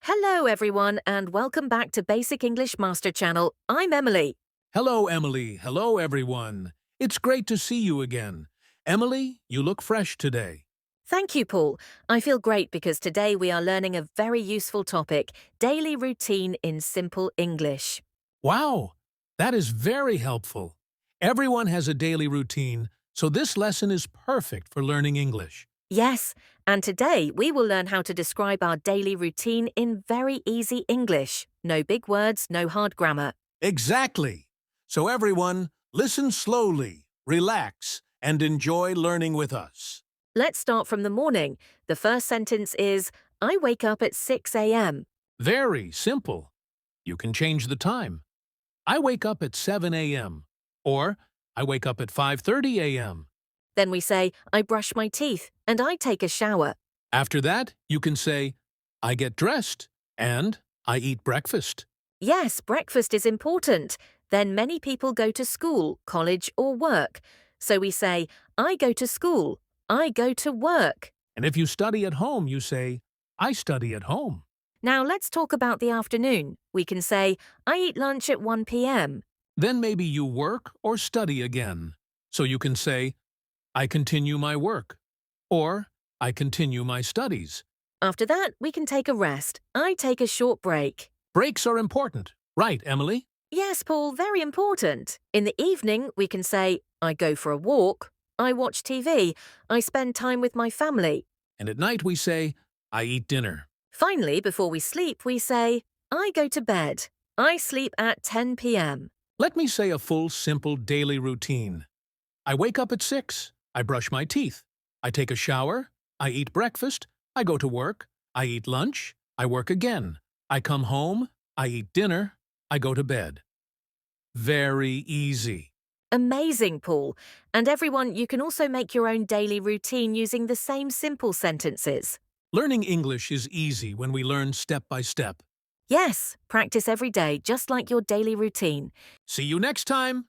Hello, everyone, and welcome back to Basic English Master Channel. I'm Emily. Hello, Emily. Hello, everyone. It's great to see you again. Emily, you look fresh today. Thank you, Paul. I feel great because today we are learning a very useful topic, daily routine in simple English. Wow, that is very helpful. Everyone has a daily routine, so this lesson is perfect for learning English. Yes, and today we will learn how to describe our daily routine in very easy English. No big words, no hard grammar. Exactly. So everyone, listen slowly, relax, and enjoy learning with us. Let's start from the morning. The first sentence is, I wake up at 6 a.m. Very simple. You can change the time. I wake up at 7 a.m. or I wake up at 5:30 a.m. Then we say, I brush my teeth and I take a shower. After that, you can say, I get dressed and I eat breakfast. Yes, breakfast is important. Then many people go to school, college, or work. So we say, I go to school, I go to work. And if you study at home, you say, I study at home. Now let's talk about the afternoon. We can say, I eat lunch at 1 p.m. Then maybe you work or study again. So you can say, I continue my work or I continue my studies. After that, we can take a rest. I take a short break. Breaks are important, right, Emily? Yes, Paul, very important. In the evening, we can say, I go for a walk, I watch TV, I spend time with my family. And at night we say, I eat dinner. Finally, before we sleep, we say, I go to bed. I sleep at 10 p.m. Let me say a full, simple daily routine. I wake up at 6. I brush my teeth. I take a shower. I eat breakfast. I go to work. I eat lunch. I work again. I come home. I eat dinner. I go to bed. Very easy. Amazing, Paul. And everyone, you can also make your own daily routine using the same simple sentences. Learning English is easy when we learn step by step. Yes, practice every day, just like your daily routine. See you next time.